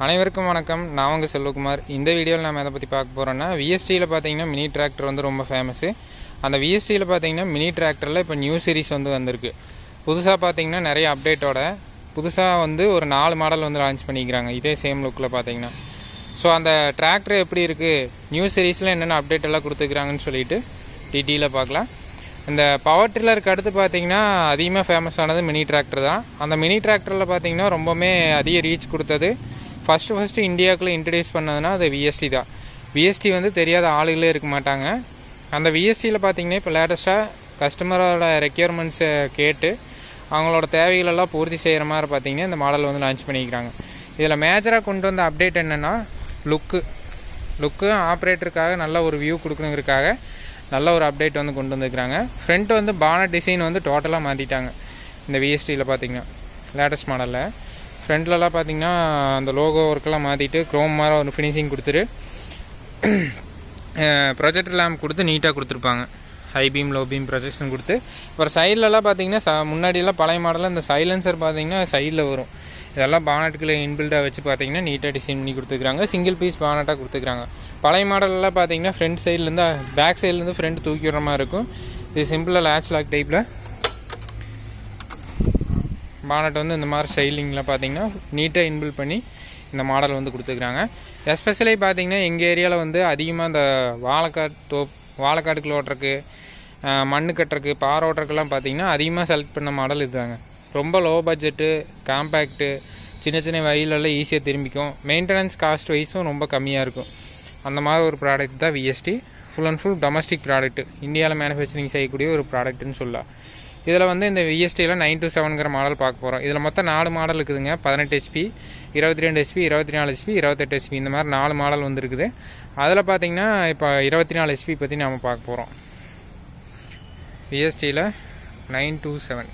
அனைவருக்கும் வணக்கம். நான் உங்கள் செல்வகுமார். இந்த வீடியோவில் நம்ம எதை பற்றி பார்க்க போகிறோன்னா, விஎஸ்டியில் பார்த்தீங்கன்னா மினி டிராக்டர் வந்து ரொம்ப ஃபேமஸ்ஸு. அந்த விஎஸ்டியில் பார்த்தீங்கன்னா மினி டிராக்டரில் இப்போ நியூ சீரிஸ் வந்து வந்திருக்கு. புதுசாக பார்த்தீங்கன்னா நிறைய அப்டேட்டோட புதுசாக வந்து ஒரு 4 மாடல் வந்து லான்ச் பண்ணிக்கிறாங்க, இதே சேம் லுக்கில் பார்த்தீங்கன்னா. ஸோ அந்த டிராக்டர் எப்படி இருக்குது, நியூ சீரீஸில் என்னென்ன அப்டேட் எல்லாம் கொடுத்துக்கிறாங்கன்னு சொல்லிட்டு டீட்டெயிலாக பார்க்கலாம். இந்த பவர் டில்லருக்கு அடுத்து பார்த்தீங்கன்னா அதிகமாக ஃபேமஸ் ஆனது மினி டிராக்டர் தான். அந்த மினி டிராக்டரில் பார்த்தீங்கன்னா ரொம்பவுமே அதிக ரீச் கொடுத்தது, ஃபஸ்ட்டு இந்தியாவுக்குள்ளே இன்ட்ரடியூஸ் பண்ணதுன்னா அது விஎஸ்டி தான். விஎஸ்டி வந்து தெரியாத ஆளுகளே இருக்க மாட்டாங்க. அந்த விஎஸ்டியில் பார்த்தீங்கன்னா இப்போ லேட்டஸ்ட்டாக கஸ்டமரோட ரெக்யர்மெண்ட்ஸை கேட்டு அவங்களோட தேவைகளெல்லாம் பூர்த்தி செய்கிற மாதிரி பார்த்தீங்கன்னா இந்த மாடல் வந்து லான்ச் பண்ணிக்கிறாங்க. இதில் மேஜராக கொண்டு வந்த அப்டேட் என்னென்னா லுக்கு ஆப்ரேட்டருக்காக நல்ல ஒரு வியூ கொடுக்கணுங்கிறதுக்காக நல்ல ஒரு அப்டேட் வந்து கொண்டு வந்துருக்குறாங்க. ஃப்ரண்ட் வந்து பானட் டிசைன் வந்து டோட்டலாக மாற்றிட்டாங்க இந்த விஎஸ்டியில் பார்த்தீங்கன்னா. லேட்டஸ்ட் மாடலில் ஃப்ரண்ட்லலாம் பார்த்தீங்கன்னா அந்த லோகோ ஒர்க்கெல்லாம் மாற்றிட்டு க்ரோம் மாதிரி ஒரு ஃபினிஷிங் கொடுத்துட்டு ப்ரொஜெக்டர் லேம்ப் கொடுத்து நீட்டாக கொடுத்துருப்பாங்க. High beam low beam projection கொடுத்து. அப்புறம் சைட்லலாம் பார்த்தீங்கன்னா முன்னாடியெல்லாம் பழைய மாடலில் இந்த சைலன்சர் பார்த்தீங்கன்னா சைடில் வரும். இதெல்லாம் பானட்டுக்குள்ளே இன்பில்டாக வச்சு பார்த்தீங்கன்னா நீட்டாக டிசைன் பண்ணி கொடுத்துருக்காங்க. சிங்கிள் பீஸ் பானட்டாக கொடுத்துருக்காங்க. பழைய மாடலெல்லாம் பார்த்தீங்கன்னா ஃப்ரண்ட் சைட்லேருந்து பேக் சைட்லேருந்து ஃப்ரண்ட் தூக்கி விடுற மாதிரி இருக்கும். இது சிம்பிளாக லேட்ச் லாக் டைப்பில் பானட் வந்து இந்த மாதிரி ஸ்டைலிங்கில் பார்த்தீங்கன்னா நீட்டாக இன்பில்ட் பண்ணி இந்த மாடல் வந்து கொடுத்துருக்குறாங்க. எஸ்பெஷலி பார்த்தீங்கன்னா எங்கள் ஏரியாவில் வந்து அதிகமாக இந்த வாழைக்காட்டுக்குள்ள ஓட்டுறக்கு, மண் கட்டுறக்கு, பாறை ஓட்டுறக்கெல்லாம் பார்த்தீங்கன்னா அதிகமாக செலக்ட் பண்ண மாடல் இதுதாங்க. ரொம்ப லோ பட்ஜெட்டு, காம்பேக்ட்டு, சின்ன சின்ன வயலெல்லாம் ஈஸியாக திரும்பிக்கும். மெயின்டெனன்ஸ் காஸ்ட் வைஸும் ரொம்ப கம்மியாக இருக்கும். அந்த மாதிரி ஒரு ப்ராடக்ட் தான் VST. Full and full domestic product, இந்தியாவில் மேனுஃபேக்சரிங் செய்யக்கூடிய ஒரு ப்ராடக்ட்னு சொல்லலாம். இதில் வந்து இந்த விஎஸ்டியில் 927ங்கிற மாடல் பார்க்க போகிறோம். இதில் மொத்தம் 4 மாடல் இருக்குதுங்க. 18 HP, 22 HP, 24 HP, 28 HP, இந்த மாதிரி 4 மாடல் வந்து இருக்குது. அதில் பார்த்தீங்கன்னா இப்போ 24 HP பற்றி நாம் பார்க்க போகிறோம். விஎஸ்டியில் 927,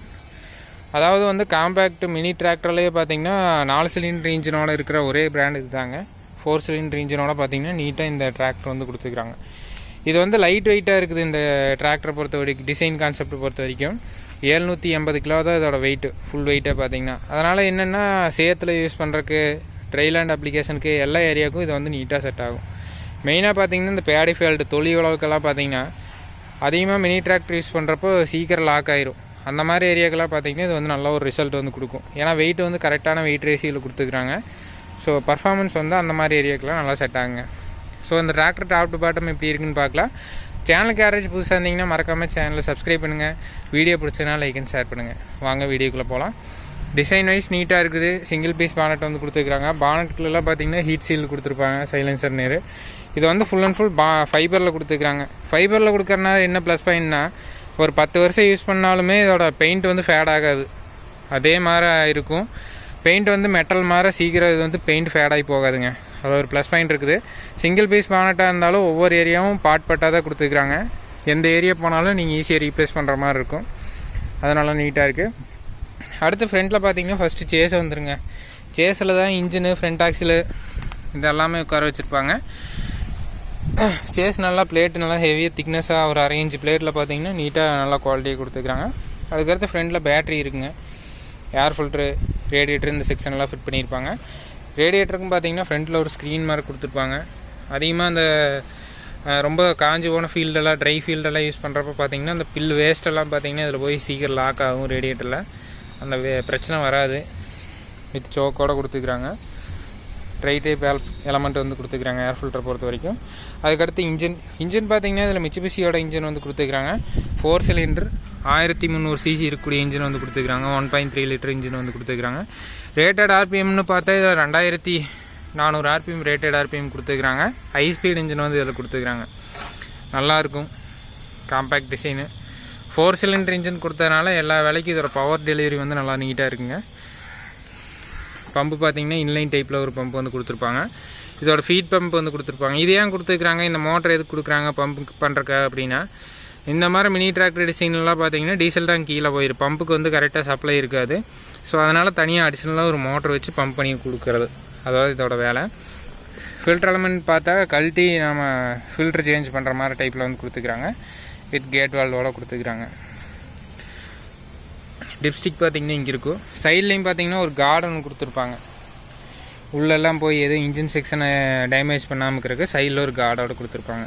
அதாவது வந்து காம்பேக்ட் மினி டிராக்டர்லேயே பார்த்தீங்கன்னா 4 சிலிண்டர் இன்ஜினோட இருக்கிற ஒரே பிராண்ட் இது தாங்க. 4 சிலிண்டர் இன்ஜினோட பார்த்தீங்கன்னா நீட்டாக இந்த டிராக்டர் வந்து கொடுத்துருக்குறாங்க. இது வந்து லைட் வெயிட்டாக இருக்குது. இந்த டிராக்டரை பொறுத்த வரைக்கும், டிசைன் கான்செப்ட் பொறுத்த வரைக்கும் 780 கிலோ தான் இதோட வெயிட்டு, ஃபுல் வெயிட்டாக பார்த்தீங்கன்னா. அதனால் என்னென்னா சேத்தில் யூஸ் பண்ணுறக்கு, ட்ரைலாண்ட் அப்ளிகேஷனுக்கு, எல்லா ஏரியாவுக்கும் இது வந்து நீட்டாக செட் ஆகும். மெயினாக பார்த்தீங்கன்னா இந்த பேடி ஃபீல்டு தொழி உழவுக்கெல்லாம் பார்த்தீங்கன்னா அதிகமாக மினி டிராக்டர் யூஸ் பண்ணுறப்போ சீக்கிரம் லாக் ஆயிரும். அந்த மாதிரி ஏரியாக்கெல்லாம் பார்த்தீங்கன்னா இது வந்து நல்ல ஒரு ரிசல்ட் வந்து கொடுக்கும். ஏன்னா வெயிட் வந்து கரெக்டான வெயிட் ரேஷியோவில் கொடுத்துக்கிறாங்க. ஸோ பர்ஃபார்மன்ஸ் வந்து அந்த மாதிரி ஏரியாக்கெல்லாம் நல்லா செட் ஆகுங்க. ஸோ இந்த டிராக்டர் டாப் டு பாட்டம் எப்படி இருக்குன்னு பார்க்கலாம். சேனலுக்கு யாராச்சும் புதுசாக இருந்தீங்கன்னா மறக்காமல் சேனலை சப்ஸ்கிரைப் பண்ணுங்கள். வீடியோ பிடிச்சதுனா லைக் அண்ட் ஷேர் பண்ணுங்கள். வாங்க வீடியோக்குள்ளே போகலாம். டிசைன் வைஸ் நீட்டாக இருக்குது. சிங்கிள் பீஸ் பானட் வந்து கொடுத்துருக்காங்க. பானட்டுக்குள்ளெல்லாம் பார்த்தீங்கன்னா ஹீட் சீல் கொடுத்துருப்பாங்க, சைலன்சர் நேரு. இது வந்து ஃபுல் அண்ட் ஃபுல் ஃபைபரில் கொடுத்துருக்காங்க. ஃபைபரில் கொடுக்கறனால என்ன ப்ளஸ் பாயிண்ட்னா, ஒரு 10 வருஷம் யூஸ் பண்ணாலுமே இதோட பெயிண்ட் வந்து ஃபேட் ஆகாது, அதே மாதிரி இருக்கும். பெயிண்ட் வந்து மெட்டல் மாதிரி சீக்கிரம் இது வந்து பெயிண்ட் ஃபேட் ஆகி போகாதுங்க. அது ஒரு ப்ளஸ் பாயிண்ட் இருக்குது. சிங்கிள் பீஸ் பானட்டாக இருந்தாலும் ஒவ்வொரு ஏரியாவும் பாட்டாக தான் கொடுத்துருக்குறாங்க. எந்த ஏரியா போனாலும் நீங்கள் ஈஸியாக ரீப்ளேஸ் பண்ணுற மாதிரி இருக்கும். அதனால நீட்டாக இருக்குது. அடுத்து ஃப்ரண்ட்டில் பார்த்தீங்கன்னா ஃபஸ்ட்டு சேஸ் வந்துருங்க. சேஸில் தான் இன்ஜினு, ஃப்ரண்ட் ஆக்சிலு இது எல்லாமே உட்கார வச்சுருப்பாங்க. சேஸ் நல்லா பிளேட்டு நல்லா ஹெவியாக திக்னஸாக ஒரு 1/2 இன்ச் பிளேட்டில் பார்த்தீங்கன்னா நீட்டாக நல்லா குவாலிட்டியாக கொடுத்துருக்குறாங்க. அதுக்கடுத்து ஃப்ரண்ட்டில் பேட்ரி இருக்குங்க. ஏர் ஃபில்ட்ரு, ரேடியேட்டர் இந்த செக்ஷன்லாம் ஃபிட் பண்ணியிருப்பாங்க. ரேடியேட்டருக்கும் பார்த்தீங்கன்னா ஃப்ரண்ட்டில் ஒரு ஸ்க்ரீன் மாதிரி கொடுத்துருப்பாங்க. அதிகமாக அந்த ரொம்ப காஞ்சி போன ஃபீல்டெல்லாம், ட்ரை ஃபீல்டெல்லாம் யூஸ் பண்ணுறப்ப பார்த்தீங்கன்னா அந்த பில் வேஸ்ட்டெல்லாம் பார்த்தீங்கன்னா இதில் போய் சீக்கிரம் லாக் ஆகும். ரேடியேட்டரில் அந்த பிரச்சனை வராது. வித் சோக்கோடு கொடுத்துக்கிறாங்க. ட்ரை டைப் எலமெண்ட் வந்து கொடுத்துக்கிறாங்க ஏர் ஃபில்டர் பொறுத்த வரைக்கும். அதுக்கடுத்து இன்ஜின் பார்த்தீங்கன்னா இதில் மிட்சுபிஷியோட இன்ஜின் வந்து கொடுத்துக்கிறாங்க. 4 சிலிண்டர் 1300 cc இருக்கக்கூடிய இன்ஜின் வந்து கொடுத்துக்கிறாங்க. 1.3 லிட்டர் இன்ஜின் வந்து கொடுத்துக்கிறாங்க. ரேட்டட் ஆர்பிஎம்னு பார்த்தா இதில் 2400 ஆர்பிஎம் ரேட்டட் ஆர்பிஎம் கொடுத்துக்கிறாங்க. ஹை ஸ்பீட் இன்ஜின் வந்து இதில் கொடுத்துக்கிறாங்க. நல்லாயிருக்கும். காம்பேக்ட் டிசைனு, 4 சிலிண்டர் இன்ஜின் கொடுத்ததுனால எல்லா வேலைக்கும் இதோட பவர் டெலிவரி வந்து நல்லா நீட்டாக இருக்குங்க. பம்பு பார்த்தீங்கன்னா இன்லைன் டைப்பில் ஒரு பம்ப் வந்து கொடுத்துருப்பாங்க. இதோட ஃபீட் பம்ப் வந்து கொடுத்துருப்பாங்க. இது ஏன் கொடுத்துருக்குறாங்க, இந்த மோட்டர் எதுக்கு கொடுக்குறாங்க பம்புக்கு பண்ணுறக்கா அப்படின்னா, இந்த மாதிரி மினி டிராக்டர் டிசைன்லாம் பார்த்தீங்கன்னா டீசல் டேங்க் கீழே போயிடும், பம்புக்கு வந்து கரெக்டாக சப்ளை இருக்காது. ஸோ அதனால் தனியாக அடிஷ்னலாக ஒரு மோட்டர் வச்சு பம்ப் பண்ணி கொடுக்குறது, அதாவது இதோட வேலை. ஃபில்டர் எலமெண்ட் பார்த்தா கழட்டி நம்ம ஃபில்டர் சேஞ்ச் பண்ணுற மாதிரி டைப்பில் வந்து கொடுத்துக்கிறாங்க. வித் கேட் வால்வோட கொடுத்துக்கிறாங்க. டிப்ஸ்டிக் பார்த்தீங்கன்னா இங்கே இருக்கும். சைட்லேயும் பார்த்தீங்கன்னா ஒரு கார்டன் கொடுத்துருப்பாங்க. உள்ளெல்லாம் போய் எதுவும் இன்ஜின் செக்ஷனை டேமேஜ் பண்ணாமல் இருக்கிறதுக்கு சைடில் ஒரு கார்டோட கொடுத்துருப்பாங்க.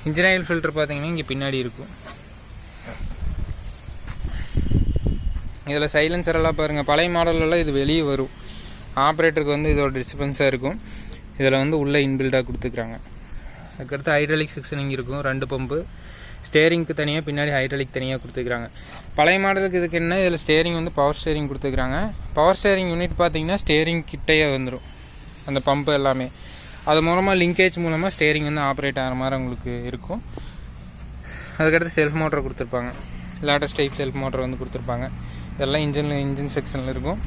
இன்ஜின் ஆயில் ஃபில்டர் பார்த்தீங்கன்னா இங்கே பின்னாடி இருக்கும். இதில் சைலன்சரெல்லாம் பாருங்கள், பழைய மாடலெல்லாம் இது வெளியே வரும். ஆப்ரேட்டருக்கு வந்து இதோட டிஸ்டர்பன்ஸாக இருக்கும். இதில் வந்து உள்ளே இன்பில்டாக கொடுத்துருக்குறாங்க. அதுக்கடுத்து ஹைட்ராலிக் செக்ஷன் இங்கே இருக்கும். 2 பம்பு, ஸ்டேரிங்க்கு தனியாக, பின்னாடி ஹைட்ராலிக் தனியாக கொடுத்துருக்குறாங்க. பழைய மாடலுக்கு இதுக்கு என்ன, இதில் ஸ்டேரிங் வந்து பவர் ஸ்டேரிங் கொடுத்துருக்குறாங்க. பவர் ஸ்டேரிங் யூனிட் பார்த்திங்கன்னா ஸ்டேரிங் கிட்டையே வந்துடும் அந்த பம்பு எல்லாமே. அது மூலமாக லிங்கேஜ் மூலமாக ஸ்டேரிங் வந்து ஆப்ரேட் ஆகிற மாதிரி உங்களுக்கு இருக்கும். அதுக்கடுத்து செல்ஃப் மோட்டர் கொடுத்துருப்பாங்க. லேட்டஸ்ட் டைப் செல்ஃப் மோட்டர் வந்து கொடுத்துருப்பாங்க. இதெல்லாம் இன்ஜின் செக்ஷனில் இருக்கும்.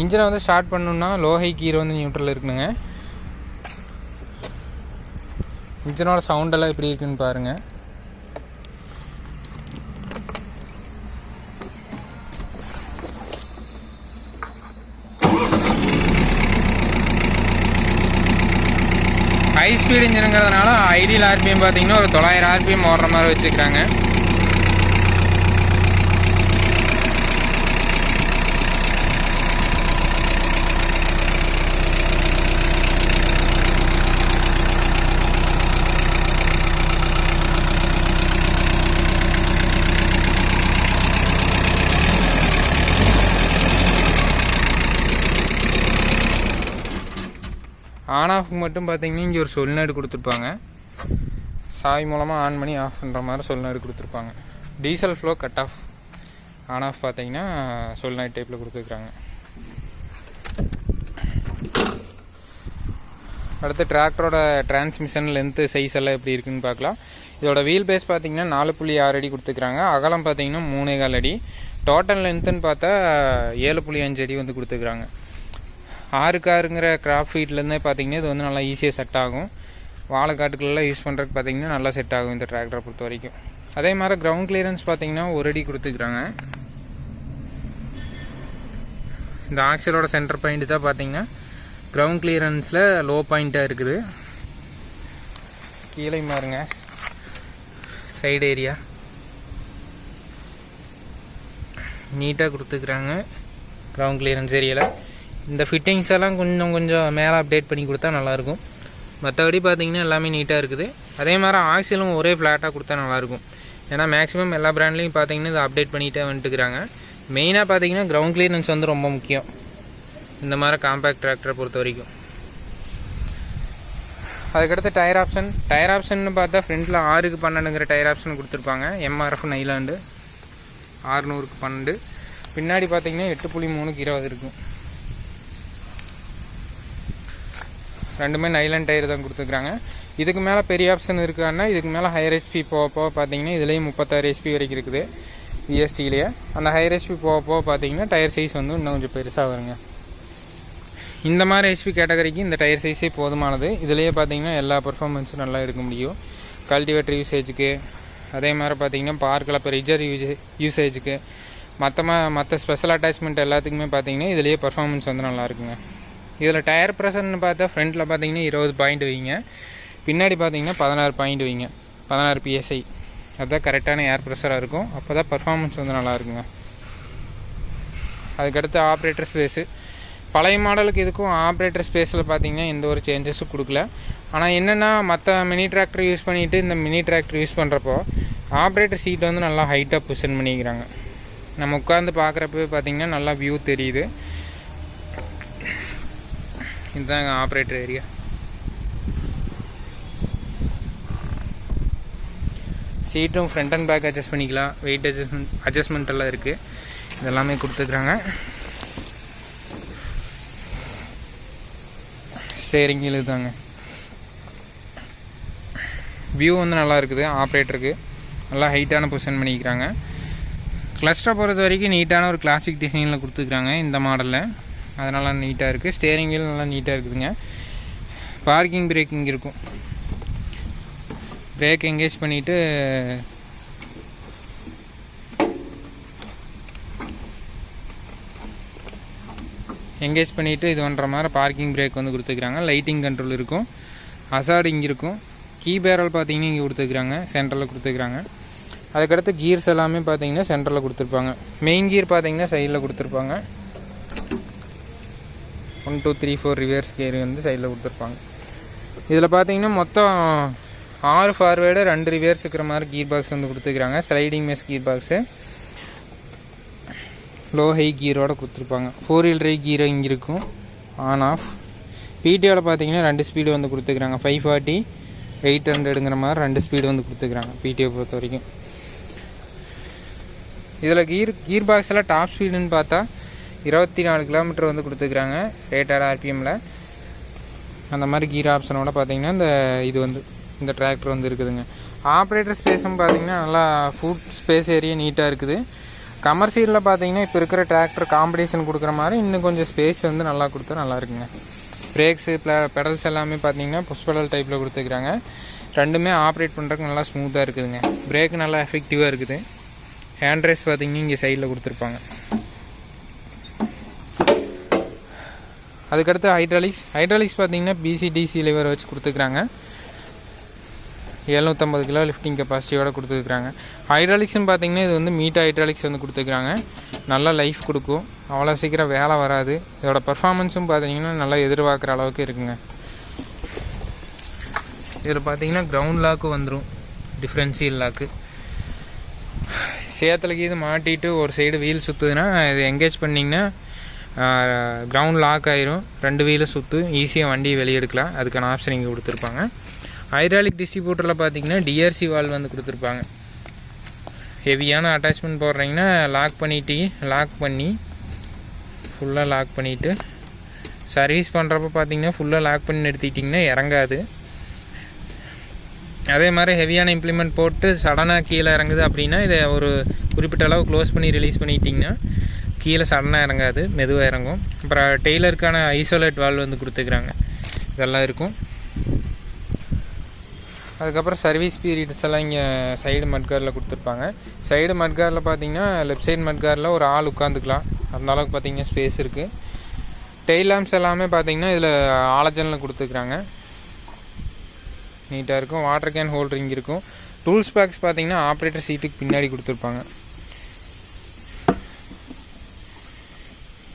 இன்ஜினை வந்து ஸ்டார்ட் பண்ணணுன்னா லோ ஹை கீர் வந்து நியூட்ரல் இருக்குனுங்க. இன்ஜினோட சவுண்டெல்லாம் எப்படி இருக்குன்னு பாருங்கள். ஹை ஸ்பீட் இன்ஜினுங்கிறதுனால ஐடியல் ஆர்பிஎம் பார்த்தீங்கன்னா ஒரு 900 ஆர்பிஎம் ஓடுற மாதிரி வச்சுக்கிறாங்க. ஆன் ஆஃப்க்கு மட்டும் பார்த்தீங்கன்னா இங்கே ஒரு சொலினாய்டு கொடுத்துருப்பாங்க. சாவி மூலமாக ஆன் பண்ணி ஆஃப் பண்ணுற மாதிரி சொலினாய்டு கொடுத்துருப்பாங்க. Diesel flow cut off on off பார்த்தீங்கன்னா சொலினாய்டு டைப்பில் கொடுத்துருக்குறாங்க. அடுத்து டிராக்டரோட டிரான்ஸ்மிஷன் லென்த்து சைஸ் எல்லாம் எப்படி இருக்குன்னு பார்க்கலாம். இதோட வீல் பேஸ் பார்த்தீங்கன்னா 4.6 அடி கொடுத்துருக்குறாங்க. அகலம் பார்த்தீங்கன்னா 3.25 அடி. டோட்டல் லென்த்துன்னு பார்த்தா 7.5 அடி வந்து கொடுத்துருக்குறாங்க. 6 காருங்கிற கிராஃப்ட் ஃபீட்லேருந்தே பார்த்தீங்கன்னா இது வந்து நல்லா ஈஸியாக செட் ஆகும். வாழைக்காட்டுக்கெல்லாம் யூஸ் பண்ணுறதுக்கு பார்த்தீங்கன்னா நல்லா செட் ஆகும் இந்த டிராக்டரை பொறுத்த வரைக்கும். அதே மாதிரி கிரவுண்ட் கிளியரன்ஸ் பார்த்தீங்கன்னா 1 அடி கொடுத்துக்கிறாங்க. இந்த ஆக்சலோட சென்டர் பாயிண்ட் தான் பார்த்தீங்கன்னா கிரவுண்ட் கிளியரன்ஸில் லோ பாயிண்ட்டாக இருக்குது. கீழே பாருங்க, சைடு ஏரியா நீட்டாக கொடுத்துக்கிறாங்க. கிரவுண்ட் கிளியரன்ஸ் ஏரியாவில் இந்த ஃபிட்டிங்ஸ் எல்லாம் கொஞ்சம் மேலே அப்டேட் பண்ணி கொடுத்தா நல்லாயிருக்கும். மற்றபடி பார்த்தீங்கன்னா எல்லாமே நீட்டாக இருக்குது. அதே மாதிரி ஆக்சிலும் ஒரே ஃப்ளாட்டாக கொடுத்தா நல்லாயிருக்கும். ஏன்னா மேக்ஸிமம் எல்லா பிராண்ட்லேயும் பார்த்தீங்கன்னா இதை அப்டேட் பண்ணிகிட்டே வந்துட்டுக்கிறாங்க. மெயினாக பார்த்தீங்கன்னா கிரவுண்ட் கிளியரன்ஸ் வந்து ரொம்ப முக்கியம் இந்த மாதிரி காம்பேக்ட் டிராக்டரை பொறுத்த வரைக்கும். அதுக்கடுத்து டயர் ஆப்ஷன் பார்த்தா ஃப்ரண்ட்டில் 6க்கு 12ங்கிற டயர் ஆப்ஷன் கொடுத்துருப்பாங்க. எம்ஆர்எஃப் நைலாண்டு 600க்கு 12. பின்னாடி பார்த்தீங்கன்னா 8.3க்கு 20 இருக்கும். ரெண்டுமே நைலாண்ட் டயர் தான் கொடுத்துருக்குறாங்க. இதுக்கு மேலே பெரிய ஆப்ஷன் இருக்கான்னா இதுக்கு மேலே ஹையர் ஹெச்பி போக பார்த்தீங்கன்னா இதுலேயும் 36 ஹெச்பி வரைக்கும் இருக்குது விஎஸ்டிலேயே. அந்த ஹையர் ஹெச்பி போக பார்த்தீங்கன்னா டயர் சைஸ் வந்து இன்னும் கொஞ்சம் பெருசாக வருங்க. இந்த மாதிரி ஹெச்பி கேட்டகரிக்கு இந்த டயர் சைஸே போதுமானது. இதுலேயே பார்த்தீங்கன்னா எல்லா பர்ஃபார்மன்ஸும் நல்லா எடுக்க முடியும். கல்டிவேட்டர் யூசேஜுக்கு, அதே மாதிரி பார்த்தீங்கன்னா பார்க்கில் இப்போ ரிஜர் யூசேஜுக்கு, மற்ற ஸ்பெஷல் அட்டாச்மெண்ட் எல்லாத்துக்குமே பார்த்தீங்கன்னா இதுலேயே பர்ஃபார்மன்ஸ் வந்து நல்லா இருக்குங்க. இதில் டயர் ப்ரெஷர்னு பார்த்தா ஃப்ரண்ட்டில் பார்த்தீங்கன்னா 20 பாயிண்ட் வைங்க, பின்னாடி பார்த்தீங்கன்னா 16 பாயிண்ட் வைங்க. 16 PSI அதுதான் கரெக்டான ஏர் ப்ரெஷராக இருக்கும். அப்போ தான் பர்ஃபார்மன்ஸ் வந்து நல்லா இருக்குங்க. அதுக்கடுத்து ஆப்ரேட்டர் ஸ்பேஸு. பழைய மாடலுக்கு இதுக்கும் ஆப்ரேட்டர் ஸ்பேஸில் பார்த்தீங்கன்னா எந்த ஒரு சேஞ்சஸும் கொடுக்கல. ஆனால் என்னென்னா மற்ற மினி டிராக்டர் யூஸ் பண்ணிவிட்டு இந்த மினி டிராக்டர் யூஸ் பண்ணுறப்போ ஆப்ரேட்டர் சீட்டை வந்து நல்லா ஹைட்டாக பொசிஷன் பண்ணிக்கிறாங்க. நம்ம உட்காந்து பார்க்குறப்ப பார்த்தீங்கன்னா நல்லா வியூ தெரியுது. இதுதாங்க ஆப்ரேட்டர் ஏரியா. சீட்டும் ஃப்ரண்ட் அண்ட் பேக் அட்ஜஸ்ட் பண்ணிக்கலாம். வெயிட் அட்ஜஸ்ட்மெண்ட் எல்லாம் இருக்குது. இதெல்லாமே கொடுத்துருக்குறாங்க. ஸ்டேரிங் இதுதாங்க. வியூ வந்து நல்லா இருக்குது. ஆப்ரேட்டருக்கு நல்லா ஹைட்டான பொசிஷன் பண்ணிக்கிறாங்க. கிளஸ்டரை பொறுத்த வரைக்கும் நீட்டான ஒரு கிளாசிக் டிசைனில் கொடுத்துருக்குறாங்க இந்த மாடலில். அதனால் நீட்டாக இருக்குது. ஸ்டேரிங் வீல் நல்லா நீட்டாக இருக்குதுங்க. பார்க்கிங் பிரேக்கிங் இருக்கும். பிரேக் எங்கேஜ் பண்ணிவிட்டு இது பண்ணுற மாதிரி பார்க்கிங் பிரேக் வந்து கொடுத்துருக்குறாங்க. லைட்டிங் கண்ட்ரோல் இருக்கும். ஹசார்டு இங்கே இருக்கும். கீ பேரல் பார்த்தீங்கன்னா இங்கே கொடுத்துருக்குறாங்க, சென்டரில் கொடுத்துருக்குறாங்க. அதுக்கடுத்து கீர்ஸ் எல்லாமே பார்த்தீங்கன்னா சென்டரில் கொடுத்துருப்பாங்க. மெயின் கீர் பார்த்தீங்கன்னா சைடில் கொடுத்துருப்பாங்க. 1 2 3 4 ரிவர்ஸ் கியர் வந்து சைடில் கொடுத்துருப்பாங்க. இதில் பார்த்தீங்கன்னா மொத்தம் 6 ஃபார்வேர்டு 2 ரிவர்ஸ் இருக்கிற மாதிரி கீர் பாக்ஸ் வந்து கொடுத்துருக்காங்க. Sliding mesh gear box, low high கீரோட கொடுத்துருப்பாங்க. 4 wheel drive கீர் இங்கே இருக்கும், ஆன் ஆஃப். பிடிஓவில் பார்த்தீங்கன்னா 2 ஸ்பீடு வந்து கொடுத்துருக்காங்க. 540 800ங்கிற மாதிரி 2 ஸ்பீடு வந்து கொடுத்துருக்காங்க பிடிஓ பொறுத்த வரைக்கும். இதில் கீர் பாக்ஸில் டாப் ஸ்பீடுன்னு பார்த்தா 24 கிலோமீட்டர் வந்து கொடுத்துருக்குறாங்க ரேட்டட் ஆர்பிஎம்மில். அந்த மாதிரி கீர் ஆப்ஷனோட பார்த்தீங்கன்னா இது வந்து இந்த டிராக்டர் வந்து இருக்குதுங்க. ஆப்ரேட்டர் ஸ்பேஸும் பார்த்தீங்கன்னா நல்லா ஃபுட் ஸ்பேஸ் ஏரியா நீட்டாக இருக்குது. கமர்ஷியலில் பார்த்தீங்கன்னா இப்போ இருக்கிற டிராக்டர் காம்படிஷன் கொடுக்குற மாதிரி இன்னும் கொஞ்சம் ஸ்பேஸ் வந்து நல்லா கொடுத்தா நல்லா இருக்குங்க. பிரேக்ஸு பெடல்ஸ் எல்லாமே பார்த்தீங்கன்னா புஷ் பெடல் டைப்பில் கொடுத்துருக்குறாங்க. ரெண்டுமே ஆப்ரேட் பண்ணுறதுக்கு நல்லா ஸ்மூத்தாக இருக்குதுங்க. பிரேக் நல்லா எஃபெக்டிவாக இருக்குது. ஹேண்ட் ரேஸ் பார்த்தீங்கன்னா இங்கே சைடில் கொடுத்துருப்பாங்க. அதுக்கடுத்து ஹைட்ராலிக்ஸ் பார்த்தீங்கன்னா பிசிடிசி லிவர் வச்சு கொடுத்துருக்குறாங்க. 750 கிலோ லிஃப்டிங் கெப்பாசிட்டியோட கொடுத்துருக்குறாங்க. ஹைட்ராலிக்ஸ்னு பார்த்தீங்கன்னா இது வந்து மீட்டா ஹைட்ராலிக்ஸ் வந்து கொடுத்துருக்குறாங்க. நல்லா லைஃப் கொடுக்கும், அவ்வளோ சீக்கிரம் வேலை வராது. இதோட பர்ஃபார்மன்ஸும் பார்த்தீங்கன்னா நல்லா எதிர்பார்க்குற அளவுக்கு இருக்குங்க. இதில் பார்த்தீங்கன்னா கிரவுண்ட் லாக்கு வந்துடும், டிஃப்ரென்ஷியல் லாக்கு. சேத்துலக்கு இது மாட்டிட்டு ஒரு சைடு வீல் சுற்றுதுன்னா இது எங்கேஜ் பண்ணிங்கன்னா கிரவுண்ட் லாக் ஆயிரும். 2 வீலும் சுற்று, ஈஸியாக வண்டியை வெளியே எடுக்கலாம். அதுக்கான ஆப்ஷன் இங்கே கொடுத்துருப்பாங்க. ஹைட்ராலிக் டிஸ்ட்ரிபியூட்டரில் பார்த்தீங்கன்னா டிஆர்சி வால்வ் வந்து கொடுத்துருப்பாங்க. ஹெவியான அட்டாச்மெண்ட் போடுறீங்கன்னா லாக் பண்ணி ஃபுல்லாக லாக் பண்ணிவிட்டு சர்வீஸ் பண்ணுறப்ப பார்த்தீங்கன்னா ஃபுல்லாக லாக் பண்ணி நிறுத்திட்டிங்கன்னா இறங்காது. அதே மாதிரி ஹெவியான இம்ப்ளிமெண்ட் போட்டு சடனாக கீழே இறங்குது அப்படின்னா இதை ஒரு குறிப்பிட்ட அளவு க்ளோஸ் பண்ணி ரிலீஸ் பண்ணிட்டிங்கன்னா கீழே சடனாக இறங்காது, மெதுவாக இறங்கும். அப்புறம் டெய்லருக்கான ஐசோலேட் வால்வ் வந்து கொடுத்துக்கிறாங்க. இதெல்லாம் இருக்கும். அதுக்கப்புறம் சர்வீஸ் பீரியட்ஸ் எல்லாம் இங்கே சைடு மட்காரில் கொடுத்துருப்பாங்க. சைடு மட்காரில் பார்த்தீங்கன்னா லெஃப்ட் சைடு மட்காரில் ஒரு ஆள் உட்காந்துக்கலாம், அந்த அளவுக்கு பார்த்தீங்கன்னா ஸ்பேஸ் இருக்குது. டெய்ல் லேம்ப்ஸ் எல்லாமே பார்த்தீங்கன்னா இதில் ஆலஜனில் கொடுத்துருக்குறாங்க, நீட்டாக இருக்கும். வாட்டர் கேன் ஹோல்டர் இங்கே இருக்கும். டூல்ஸ் பேக்ஸ் பார்த்தீங்கன்னா ஆப்ரேட்டர் சீட்டுக்கு பின்னாடி கொடுத்துருப்பாங்க.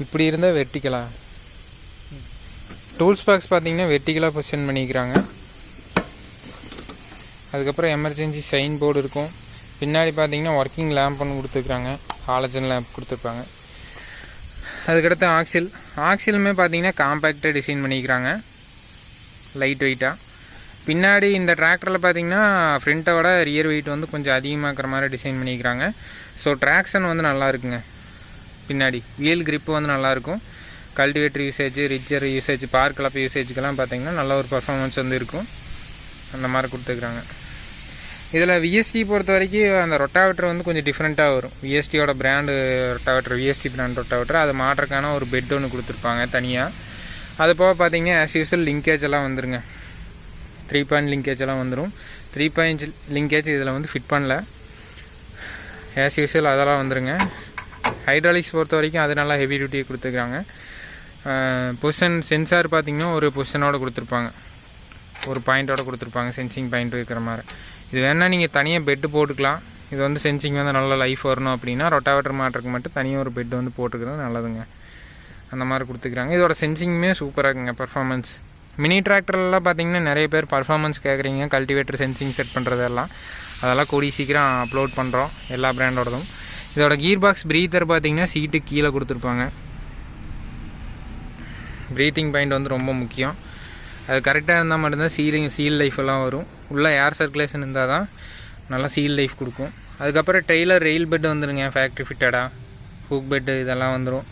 இப்படி இருந்தால் வெர்டிக்கலாக டூல்ஸ் பாக்ஸ் பார்த்தீங்கன்னா வெர்டிக்கலாக பொசிஷன் பண்ணிக்கிறாங்க. அதுக்கப்புறம் எமர்ஜென்சி சைன் போர்டு இருக்கும். பின்னாடி பார்த்தீங்கன்னா ஒர்க்கிங் லேம்ப் ஒன்று கொடுத்துருக்குறாங்க, ஹாலஜன் லேம்ப் கொடுத்துருப்பாங்க. அதுக்கடுத்து ஆக்சிலுமே பார்த்தீங்கன்னா காம்பேக்டாக டிசைன் பண்ணிக்கிறாங்க, லைட் வெயிட்டாக. பின்னாடி இந்த டிராக்டரில் பார்த்தீங்கன்னா ஃப்ரண்ட்டோட ரியர் வெயிட் வந்து கொஞ்சம் அதிகமாக்குற மாதிரி டிசைன் பண்ணிக்கிறாங்க. ஸோ ட்ராக்ஷன் வந்து நல்லா இருக்குங்க. பின்னாடி வீல் கிரிப்பு வந்து நல்லாயிருக்கும். கல்டிவேட்டர் யூசேஜ், ரிட்ஜர் யூசேஜ், பார்க் கலப்பு யூசேஜுக்கெல்லாம் பார்த்தீங்கன்னா நல்ல ஒரு பர்ஃபார்மன்ஸ் வந்து இருக்கும். அந்த மாதிரி கொடுத்துருக்குறாங்க. இதில் விஎஸ்டி பொறுத்த வரைக்கும் அந்த ரொட்டாவேட்டர் வந்து கொஞ்சம் டிஃப்ரெண்ட்டாக வரும். விஎஸ்டியோட brand rotavator, VST brand rotavator. அதை மாட்டுறதுக்கான ஒரு பெட் ஒன்று கொடுத்துருப்பாங்க தனியாக. அது போக பார்த்தீங்கன்னா ஆஸ் யூஸ்வல் லிங்கேஜ் எல்லாம் வந்துருங்க. 3 பாயிண்ட் லிங்கேஜ் எல்லாம் வந்துடும். 3 பாயிண்ட் லிங்கேஜ் இதில் வந்து ஃபிட் பண்ணல, ஆஸ் யூஸ்வல் அதெல்லாம் வந்துருங்க. ஹைட்ராலிக்ஸ் பொறுத்த வரைக்கும் அது நல்லா ஹெவி டியூட்டியை கொடுத்துருக்காங்க. பொசிஷன் சென்சார் பார்த்திங்கன்னா ஒரு பொசிஷனோட கொடுத்துருப்பாங்க, ஒரு பாயிண்ட்டோட கொடுத்துருப்பாங்க, சென்சிங் பாயிண்ட் இருக்கிற மாதிரி. இது வேணால் நீங்கள் தனியாக பெட்டு போட்டுக்கலாம். இது வந்து சென்சிங் வந்து நல்லா லைஃப் வரணும் அப்படின்னா ரொட்டாவேட்டர் மாட்டுறதுக்கு மட்டும் தனியாக ஒரு பெட்டு வந்து போட்டுக்கிறது நல்லதுங்க. அந்த மாதிரி கொடுத்துக்கிறாங்க. இதோட சென்சிங்குமே சூப்பராக இருக்குங்க பர்ஃபார்மன்ஸ். மினி டிராக்டர்லாம் பார்த்தீங்கன்னா நிறைய பேர் பர்ஃபார்மன்ஸ் கேட்குறீங்க, கல்டிவேட்டர் சென்சிங் செட் பண்ணுறதெல்லாம். அதெல்லாம் கூடிய சீக்கிரம் அப்லோட் பண்ணுறோம் எல்லா பிராண்டோடதும். இதோட கீர் பாக்ஸ் ப்ரீத்தர் பார்த்தீங்கன்னா சீட்டுக்கு கீழே கொடுத்துருப்பாங்க. ப்ரீத்திங் பாயிண்ட் வந்து ரொம்ப முக்கியம். அது கரெக்டாக இருந்தால் மட்டும்தான் சீல் லைஃப் எல்லாம் வரும். உள்ளே ஏர் சர்க்குலேஷன் இருந்தால் தான் நல்லா சீல் லைஃப் கொடுக்கும். அதுக்கப்புறம் டெய்லர் ரெயில் பெட் வந்துடுங்க, ஃபேக்ட்ரி ஃபிட்டடாக. ஹூக் பெட்டு இதெல்லாம் வந்துடும்.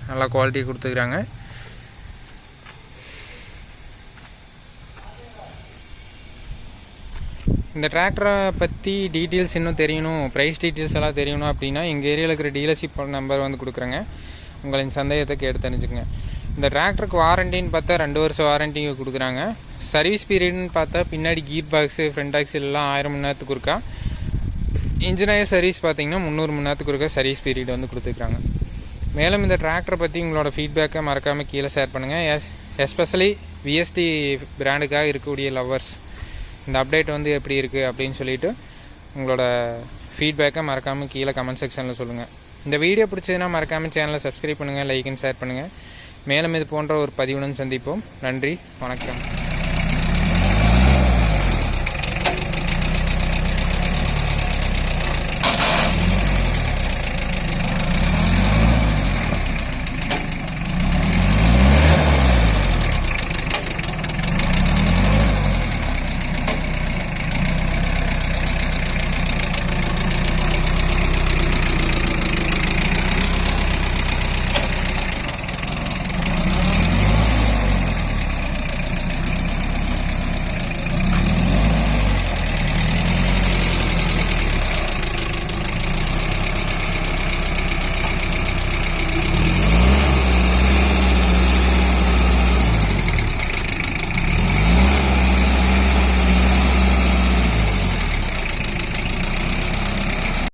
நல்லா குவாலிட்டி கொடுத்துக்கிறாங்க. இந்த டிராக்டரை பற்றி டீட்டெயில்ஸ் இன்னும் தெரியணும், ப்ரைஸ் டீட்டெயில்ஸ் எல்லாம் தெரியணும் அப்படின்னா எங்கள் ஏரியாவில் இருக்கிற டீலர்ஷிப் நம்பர் வந்து கொடுக்குறேங்க. உங்களின் சந்தேகத்தை கேட்டு தெரிஞ்சுக்கங்க. இந்த டிராக்டருக்கு வாரண்டின்னு பார்த்தா 2 வருஷம் வாரண்டி கொடுக்குறாங்க. சர்வீஸ் பீரியட்னு பார்த்தா பின்னாடி கீர் பாக்ஸு, ஃப்ரண்ட் ஆக்சில் எல்லாம் 1000 மணி நேரத்துக்கு இருக்கா. இன்ஜினியர் சர்வீஸ் பார்த்தீங்கன்னா 300 மணி நேரத்துக்கு இருக்கா சர்வீஸ் பீரியட் வந்து கொடுத்துருக்காங்க. மேலும் இந்த டிராக்டரை பற்றி உங்களோட ஃபீட்பேக்கை மறக்காமல் கீழே ஷேர் பண்ணுங்கள். எஸ்பெஷலி விஎஸ்டி பிராண்டுக்காக இருக்கக்கூடிய லவ்வர்ஸ் இந்த அப்டேட் வந்து எப்படி இருக்குது அப்படின்னு சொல்லிவிட்டு உங்களோட ஃபீட்பேக்கை மறக்காமல் கீழே கமெண்ட் செக்ஷனில் சொல்லுங்கள். இந்த வீடியோ பிடிச்சதுன்னா மறக்காமல் சேனலை சப்ஸ்கிரைப் பண்ணுங்கள், லைக் அண்ட் ஷேர் பண்ணுங்கள். மேலும் இது போன்ற ஒரு பதிவுடன் சந்திப்போம். நன்றி, வணக்கம்.